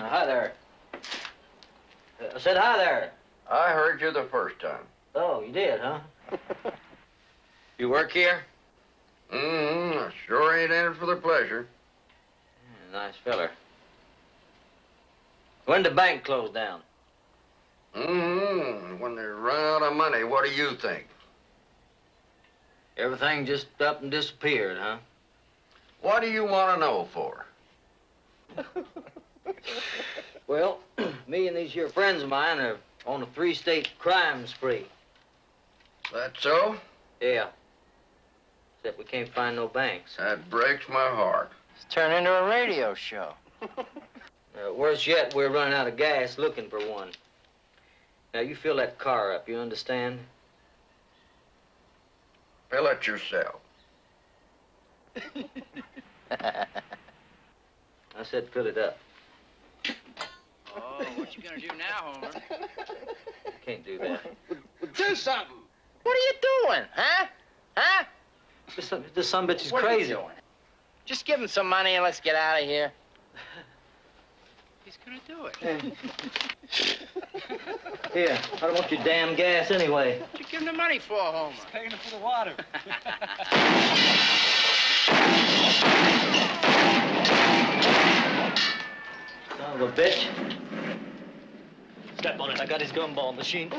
Hi there. I said hi there. I heard you the first time. Oh, you did, huh? You work here? I sure ain't in it for the pleasure. Yeah, nice feller. When the bank closed down? When they run out of money, what do you think? Everything just up and disappeared, huh? What do you want to know for? Well, me and these here friends of mine are on a 3-state crime spree. That so? Yeah. Except we can't find no banks. That breaks my heart. It's turned into a radio show. Worse yet, we're running out of gas looking for one. Now, you fill that car up, you understand? Fill it yourself. I said fill it up. Oh, what you gonna do now, Homer? Can't do that. Do something. What are you doing, huh? Huh? This son bitch is What crazy. Are you doing? Just give him some money and let's get out of here. He's gonna do it. Here, I don't want your damn gas anyway. What you give him the money for, Homer? He's paying him for the water. Son of a bitch. Step on it. I got his gumball machine.